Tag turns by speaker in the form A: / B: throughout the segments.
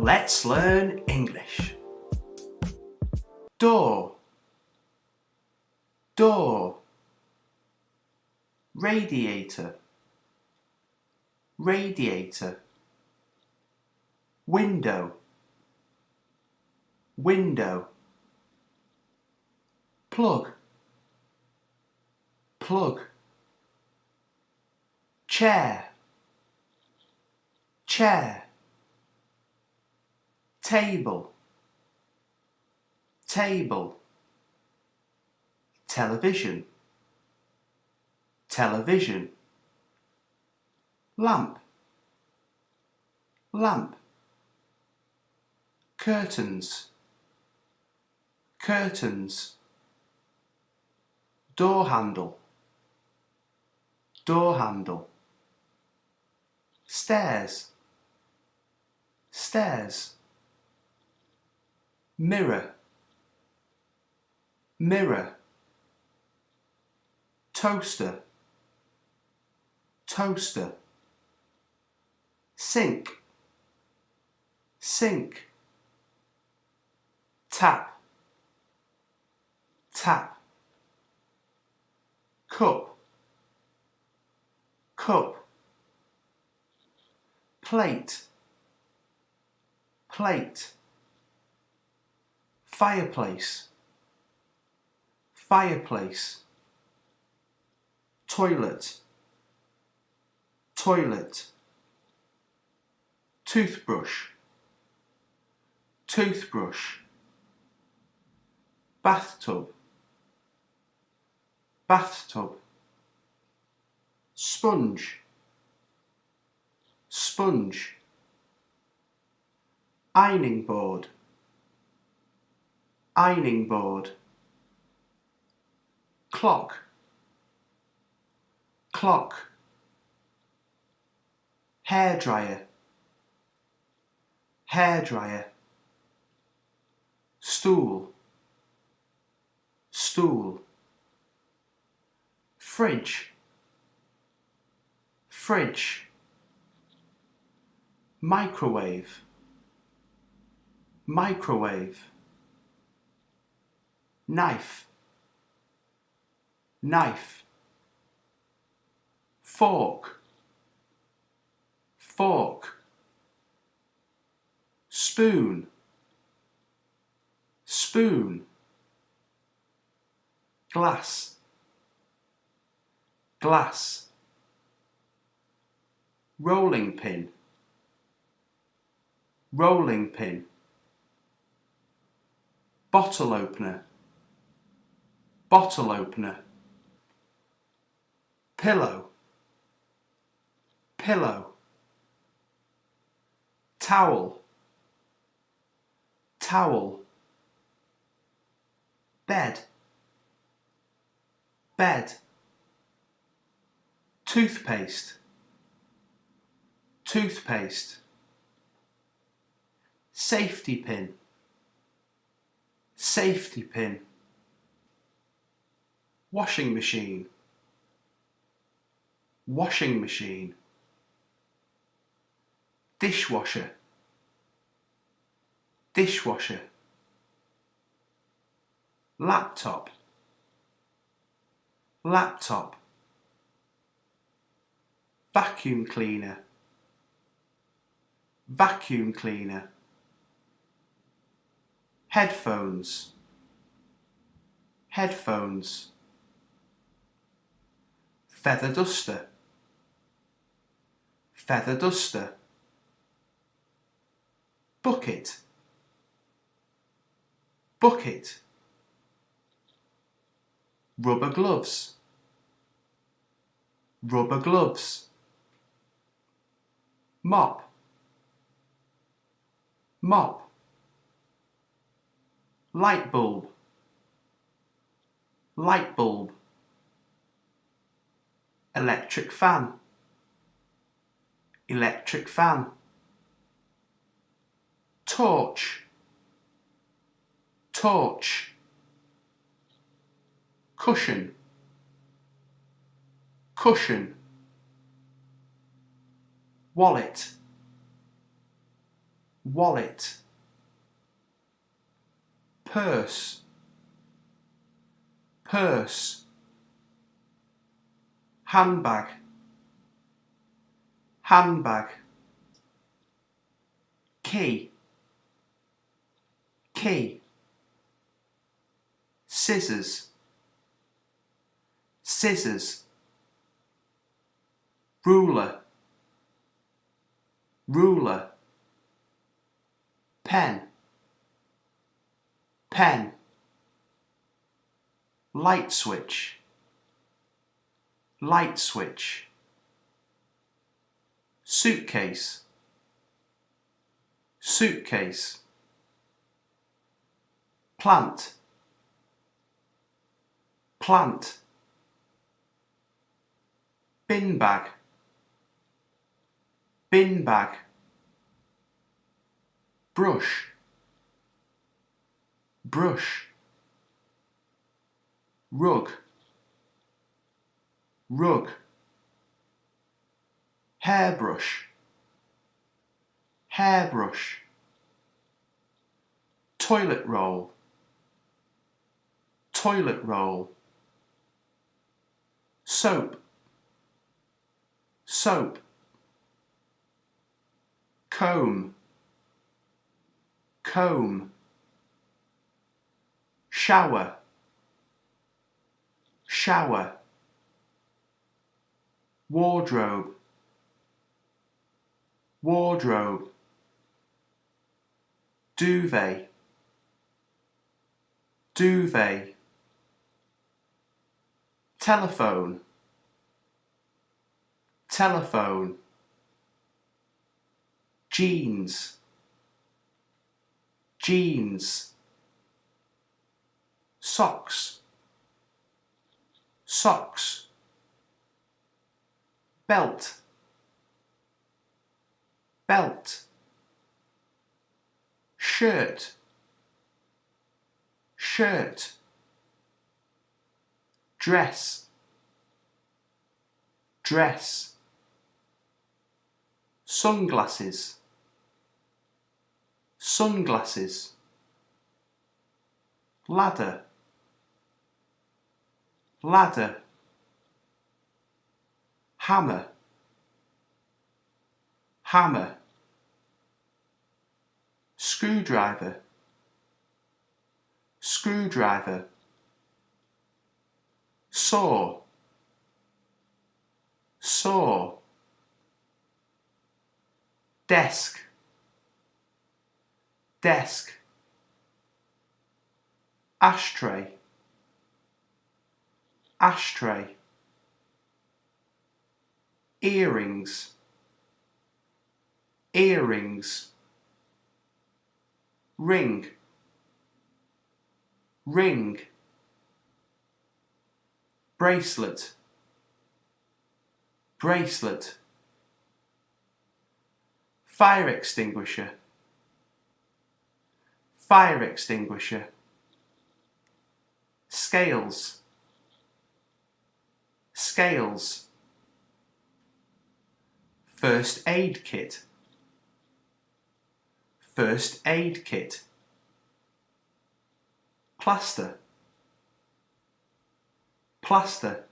A: Let's learn English. Door, door. Radiator, radiator. Window, window. Plug, plug. Chair, chair. Table, table. Television, television. Lamp, lamp. Curtains, curtains. Door handle, door handle. Stairs, stairs. Mirror, mirror. Toaster, toaster. Sink, sink. Tap, tap. Cup, cup. Plate, plate. Fireplace, fireplace. Toilet, toilet. Toothbrush, toothbrush. Bathtub, bathtub. Sponge, sponge. Ironing board, ironing board. Clock, clock. Hairdryer, hairdryer. Stool, stool. Fridge, fridge. Microwave, microwave. Knife, knife. Fork, fork. Spoon, spoon. Glass, glass. Rolling pin, rolling pin. Bottle opener, bottle opener. Pillow, pillow. Towel, towel. Bed, bed. Toothpaste, toothpaste. Safety pin, safety pin. Washing machine, washing machine. Dishwasher, dishwasher. Laptop, laptop. Vacuum cleaner, vacuum cleaner. Headphones, headphones. Feather duster, feather duster. Bucket, bucket. Rubber gloves, rubber gloves. Mop, mop. Light bulb, light bulb. Electric fan, electric fan. Torch, torch. Cushion, cushion. Wallet, wallet, purse, purse, handbag, handbag, key, key, scissors, scissors, ruler, ruler, pen, pen, light switch, light switch, suitcase, suitcase, plant, plant, bin bag, bin bag, brush, brush, rug, rug, hairbrush, hairbrush, toilet roll, toilet roll, soap, soap, comb, comb, shower, shower, wardrobe, wardrobe, duvet, duvet, telephone, telephone, jeans, jeans, socks, socks, belt, belt, shirt, shirt, dress, dress, sunglasses, sunglasses, ladder, ladder, hammer, hammer, screwdriver, screwdriver, saw, saw, desk, desk, ashtray, ashtray, earrings, earrings, ring, ring, bracelet, bracelet, fire extinguisher, fire extinguisher, scales, scales, first aid kit, first aid kit, plaster, plaster,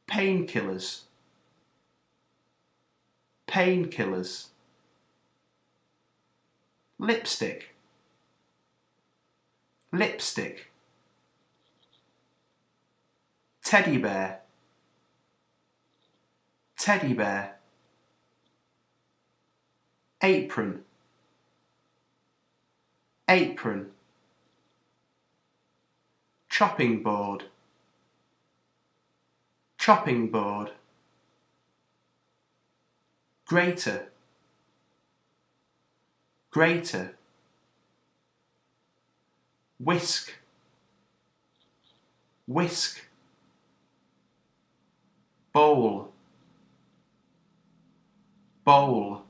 A: painkillers, painkillers, lipstick, lipstick, teddy bear, teddy bear, apron, apron, chopping board, chopping board, grater, grater, whisk, whisk, bowl, bowl,